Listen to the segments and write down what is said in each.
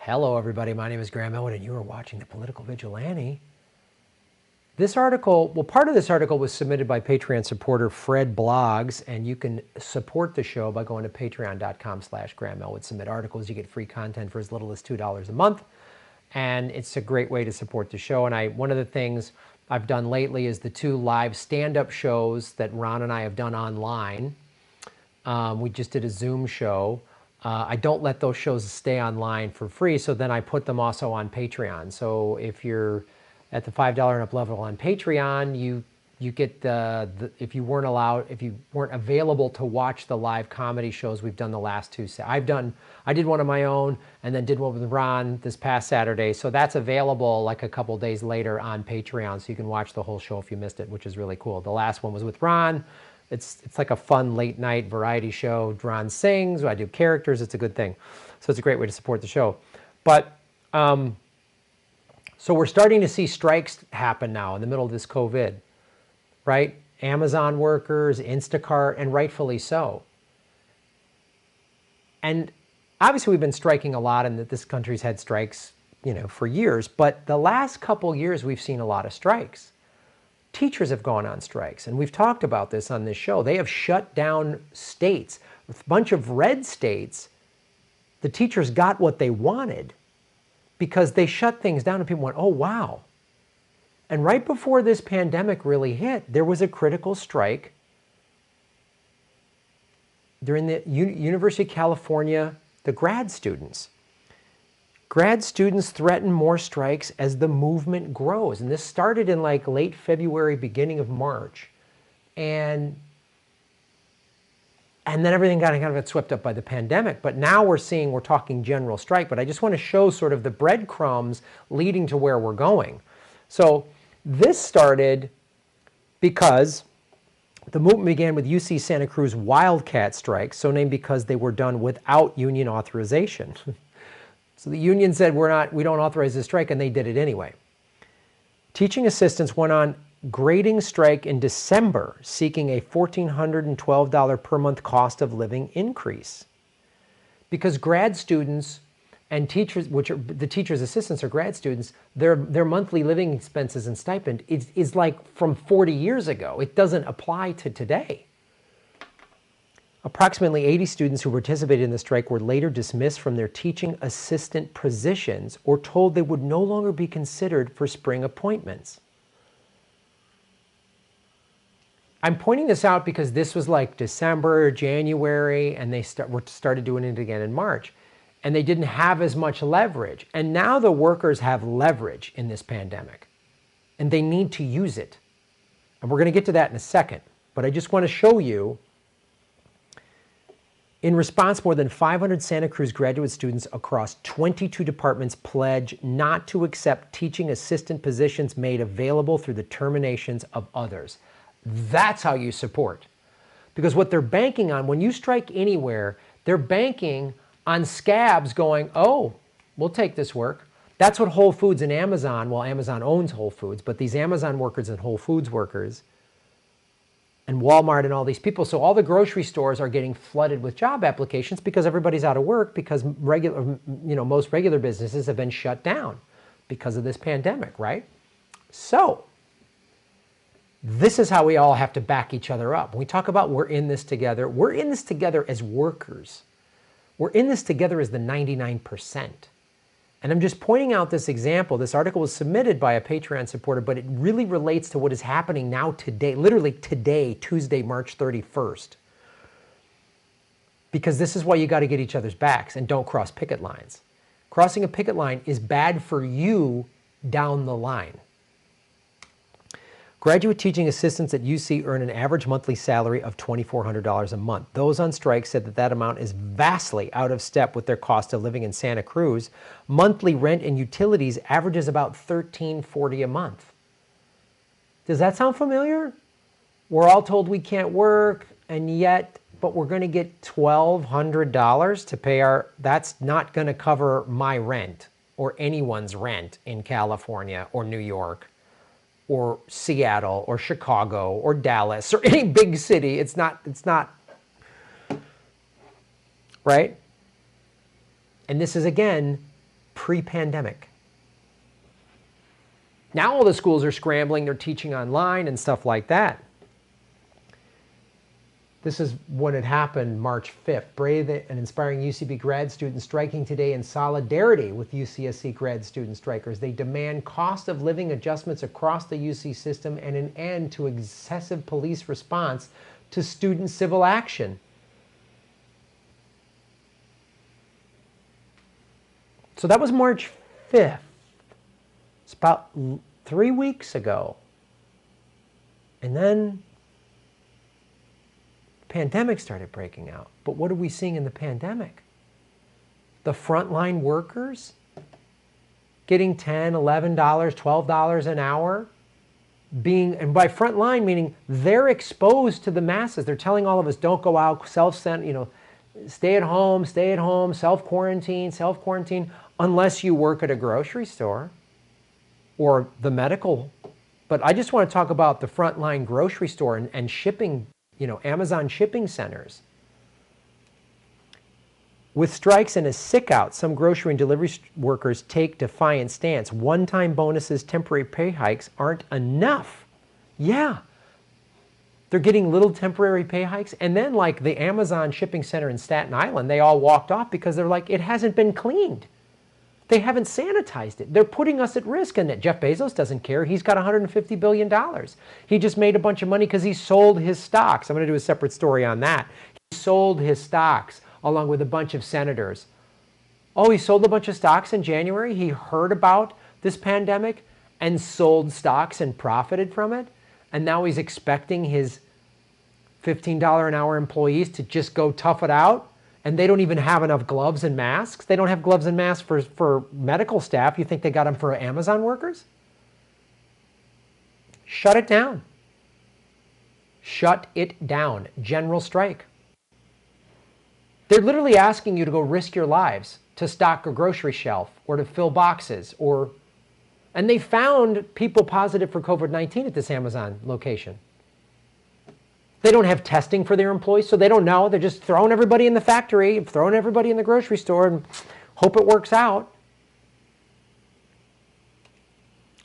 Hello everybody, my name is Graham Elwood and you are watching The Political Vigilante. This article, part of this article was submitted by Patreon supporter Fred Blogs, and you can support the show by going to patreon.com/Graham Elwood. Submit articles, you get free content for as little as $2 a month, and it's a great way to support the show. And one of the things I've done lately is the 2 live stand-up shows that Ron and I have done online. We just did a Zoom show. I don't let those shows stay online for free, so then I put them also on Patreon. So if you're at the $5 and up level on Patreon, you get if you weren't available to watch the live comedy shows we've done the last 2. I did one of my own and then did one with Ron this past Saturday. So that's available like a couple days later on Patreon, so you can watch the whole show if you missed it, which is really cool. The last one was with Ron. It's like a fun late night variety show. Ron sings, I do characters, it's a good thing. So it's a great way to support the show. But so we're starting to see strikes happen now in the middle of this COVID, right? Amazon workers, Instacart, and rightfully so. And obviously we've been striking a lot, and that this country's had strikes, for years. But the last couple years we've seen a lot of strikes. Teachers have gone on strikes, and we've talked about this on this show. They have shut down states. A bunch of red states, the teachers got what they wanted because they shut things down and people went, oh, wow. And right before this pandemic really hit, there was a critical strike during the University of California, the grad students. Grad students threaten more strikes as the movement grows. And this started in like late February, beginning of March. And then everything kind of swept up by the pandemic. But now we're talking general strike. But I just want to show sort of the breadcrumbs leading to where we're going. So this started because the movement began with UC Santa Cruz Wildcat strikes, so named because they were done without union authorization. So the union said, we don't authorize this strike, and they did it anyway. Teaching assistants went on grading strike in December, seeking a $1,412 per month cost of living increase. Because grad students and teachers, the teachers' assistants are grad students, their monthly living expenses and stipend is like from 40 years ago. It doesn't apply to today. Approximately 80 students who participated in the strike were later dismissed from their teaching assistant positions or told they would no longer be considered for spring appointments. I'm pointing this out because this was like December, January, and they started doing it again in March. And they didn't have as much leverage. And now the workers have leverage in this pandemic. And they need to use it. And we're going to get to that in a second. But I just want to show you, in response, more than 500 Santa Cruz graduate students across 22 departments pledge not to accept teaching assistant positions made available through the terminations of others. That's how you support. Because what they're banking on, when you strike anywhere, they're banking on scabs going, oh, we'll take this work. That's what Whole Foods and Amazon, well, Amazon owns Whole Foods, but these Amazon workers and Whole Foods workers and Walmart and all these people. So all the grocery stores are getting flooded with job applications because everybody's out of work, because most regular businesses have been shut down because of this pandemic, right? So this is how we all have to back each other up. When we talk about we're in this together as workers. We're in this together as the 99%. And I'm just pointing out this example. This article was submitted by a Patreon supporter, but it really relates to what is happening now today, literally today, Tuesday, March 31st. Because this is why you got to get each other's backs and don't cross picket lines. Crossing a picket line is bad for you down the line. Graduate teaching assistants at UC earn an average monthly salary of $2,400 a month. Those on strike said that amount is vastly out of step with their cost of living in Santa Cruz. Monthly rent and utilities averages about $1,340 a month. Does that sound familiar? We're all told we can't work, but we're going to get $1,200 to pay that's not going to cover my rent or anyone's rent in California or New York or Seattle or Chicago or Dallas or any big city. It's not, right? And this is, again, pre-pandemic. Now all the schools are scrambling, they're teaching online and stuff like that. This is when it happened, March 5th. Brave and inspiring UCB grad students striking today in solidarity with UCSC grad student strikers. They demand cost of living adjustments across the UC system and an end to excessive police response to student civil action. So that was March 5th. It's about 3 weeks ago. And then pandemic started breaking out. But what are we seeing in the pandemic? The frontline workers getting $10, $11, $12 an hour, and by frontline meaning they're exposed to the masses. They're telling all of us, don't go out, stay at home, self-quarantine, unless you work at a grocery store or the medical. But I just want to talk about the frontline grocery store and shipping, Amazon shipping centers. With strikes and a sick out, some grocery and delivery workers take defiant stance. One-time bonuses, temporary pay hikes aren't enough. Yeah, they're getting little temporary pay hikes. And then like the Amazon shipping center in Staten Island, they all walked off because they're like, it hasn't been cleaned. They haven't sanitized it. They're putting us at risk. And Jeff Bezos doesn't care. He's got $150 billion. He just made a bunch of money because he sold his stocks. I'm going to do a separate story on that. He sold his stocks along with a bunch of senators. Oh, he sold a bunch of stocks in January. He heard about this pandemic and sold stocks and profited from it. And now he's expecting his $15 an hour employees to just go tough it out. And they don't even have enough gloves and masks. They don't have gloves and masks for medical staff. You think they got them for Amazon workers? Shut it down. Shut it down. General strike. They're literally asking you to go risk your lives to stock a grocery shelf or to fill boxes and they found people positive for COVID-19 at this Amazon location. They don't have testing for their employees, so they don't know. They're just throwing everybody in the factory, throwing everybody in the grocery store, and hope it works out.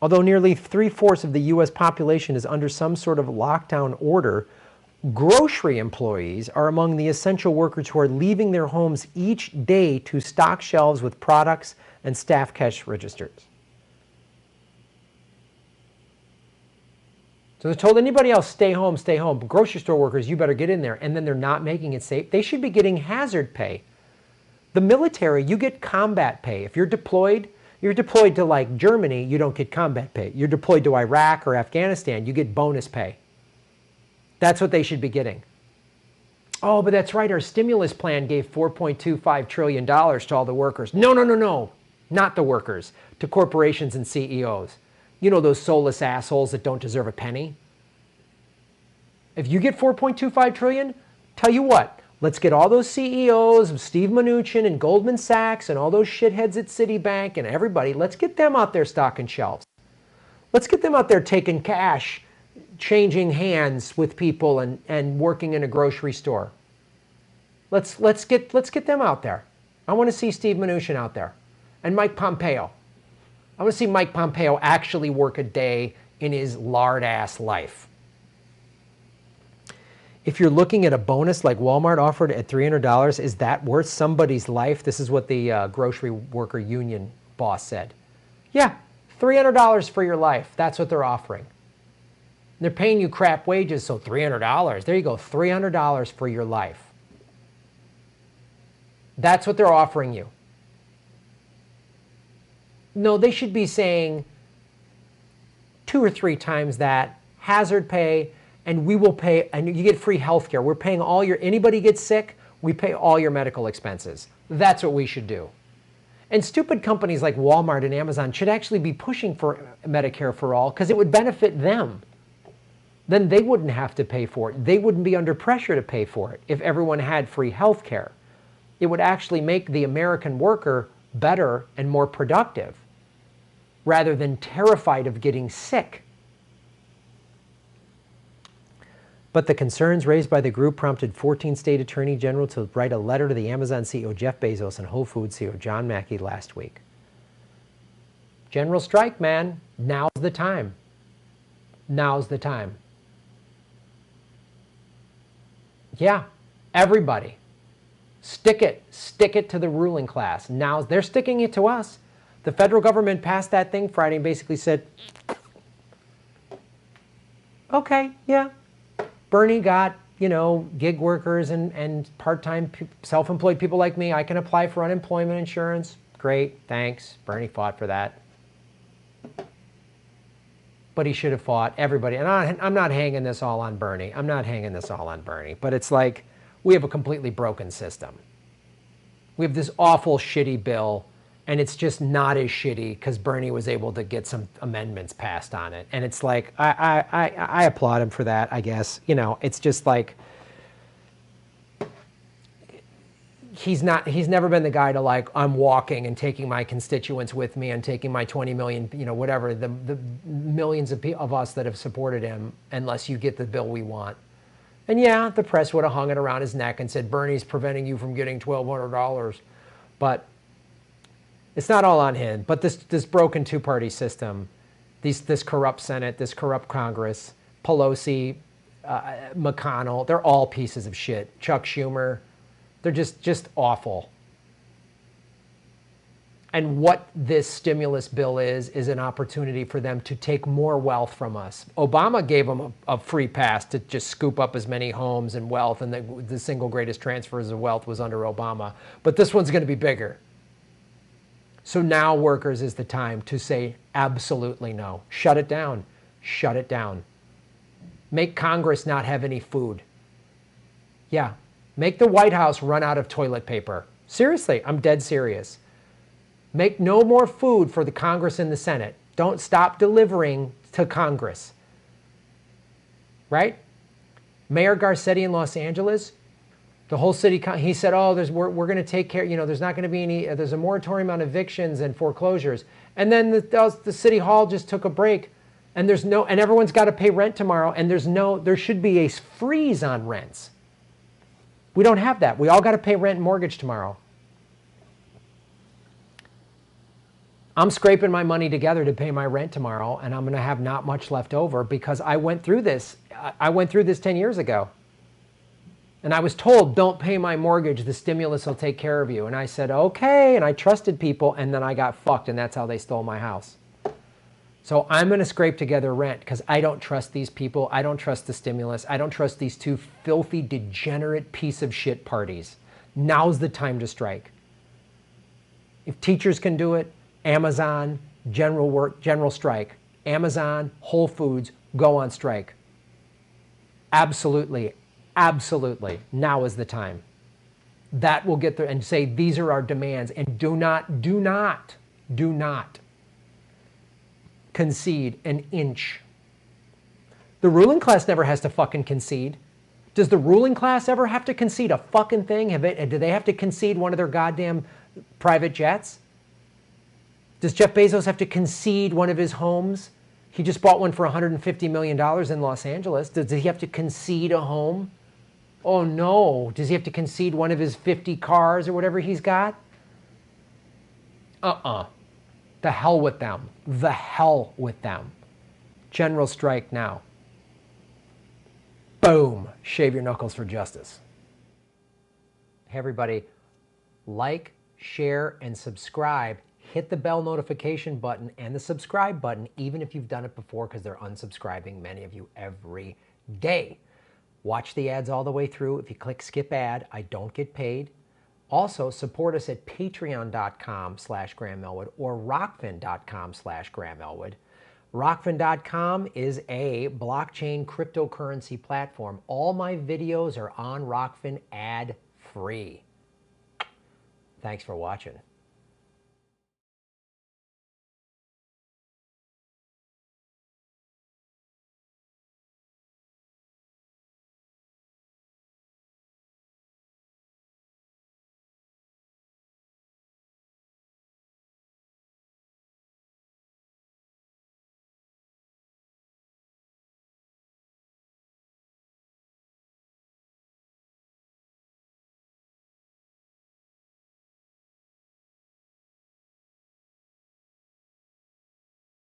Although nearly 3/4 of the U.S. population is under some sort of lockdown order, grocery employees are among the essential workers who are leaving their homes each day to stock shelves with products and staff cash registers. So they told anybody else, stay home, stay home. But grocery store workers, you better get in there. And then they're not making it safe. They should be getting hazard pay. The military, you get combat pay. If you're deployed to like Germany, you don't get combat pay. You're deployed to Iraq or Afghanistan, you get bonus pay. That's what they should be getting. Oh, but that's right, our stimulus plan gave $4.25 trillion to all the workers. No, not the workers, to corporations and CEOs. You know, those soulless assholes that don't deserve a penny. If you get $4.25 trillion, tell you what, let's get all those CEOs of Steve Mnuchin and Goldman Sachs and all those shitheads at Citibank and everybody, let's get them out there stocking shelves. Let's get them out there taking cash, changing hands with people and working in a grocery store. Let's get them out there. I want to see Steve Mnuchin out there and Mike Pompeo. I want to see Mike Pompeo actually work a day in his lard-ass life. If you're looking at a bonus like Walmart offered at $300, is that worth somebody's life? This is what the grocery worker union boss said. Yeah, $300 for your life. That's what they're offering. They're paying you crap wages, so $300. There you go, $300 for your life. That's what they're offering you. No, they should be saying 2 or 3 times that, hazard pay, and we will pay, and you get free health care. We're paying anybody gets sick, we pay all your medical expenses. That's what we should do. And stupid companies like Walmart and Amazon should actually be pushing for Medicare for all because it would benefit them. Then they wouldn't have to pay for it. They wouldn't be under pressure to pay for it if everyone had free health care. It would actually make the American worker better and more productive rather than terrified of getting sick. But the concerns raised by the group prompted 14 state attorney generals to write a letter to the Amazon CEO Jeff Bezos and Whole Foods CEO John Mackey last week. General strike, man. Now's the time. Now's the time. Yeah, everybody. Stick it to the ruling class. Now they're sticking it to us. The federal government passed that thing Friday and basically said, okay, yeah, Bernie got, gig workers and part-time self-employed people like me. I can apply for unemployment insurance. Great, thanks. Bernie fought for that. But he should have fought everybody. And I'm not hanging this all on Bernie. I'm not hanging this all on Bernie. But it's like we have a completely broken system. We have this awful, shitty bill, and it's just not as shitty because Bernie was able to get some amendments passed on it. And it's like, I applaud him for that, I guess. It's just like, he's never been the guy to like, I'm walking and taking my constituents with me and taking my 20 million, whatever, the millions of us that have supported him, unless you get the bill we want. And yeah, the press would have hung it around his neck and said, Bernie's preventing you from getting $1,200. But it's not all on him. But this broken two-party system, this corrupt Senate, this corrupt Congress, Pelosi, McConnell, they're all pieces of shit. Chuck Schumer, they're just awful. And what this stimulus bill is an opportunity for them to take more wealth from us. Obama gave them a free pass to just scoop up as many homes and wealth, and the single greatest transfers of wealth was under Obama. But this one's going to be bigger. So now, workers, is the time to say absolutely no. Shut it down. Shut it down. Make Congress not have any food. Yeah. Make the White House run out of toilet paper. Seriously, I'm dead serious. Make no more food for the Congress and the Senate. Don't stop delivering to Congress. Right? Mayor Garcetti in Los Angeles, the whole city, he said, oh, we're going to take care, there's not going to be any, there's a moratorium on evictions and foreclosures. And then the city hall just took a break, and and everyone's got to pay rent tomorrow, and there should be a freeze on rents. We don't have that. We all got to pay rent and mortgage tomorrow. I'm scraping my money together to pay my rent tomorrow, and I'm going to have not much left over because I went through this. I went through this 10 years ago. And I was told, don't pay my mortgage, the stimulus will take care of you. And I said, okay, and I trusted people, and then I got fucked, and that's how they stole my house. So I'm going to scrape together rent because I don't trust these people. I don't trust the stimulus. I don't trust these two filthy, degenerate piece of shit parties. Now's the time to strike. If teachers can do it, Amazon, general strike. Amazon, Whole Foods, go on strike. Absolutely, absolutely. Now is the time. That will get there and say, these are our demands. And do not concede an inch. The ruling class never has to fucking concede. Does the ruling class ever have to concede a fucking thing? Do they have to concede one of their goddamn private jets? Does Jeff Bezos have to concede one of his homes? He just bought one for $150 million in Los Angeles. Does he have to concede a home? Oh no. Does he have to concede one of his 50 cars or whatever he's got? The hell with them. The hell with them. General strike now. Boom. Shave your knuckles for justice. Hey everybody, like, share, and subscribe. Hit the bell notification button and the subscribe button, even if you've done it before, because they're unsubscribing, many of you, every day. Watch the ads all the way through. If you click skip ad, I don't get paid. Also, support us at patreon.com/GrahamElwood or rockfin.com/GrahamElwood. Rockfin.com is a blockchain cryptocurrency platform. All my videos are on Rockfin ad-free. Thanks for watching.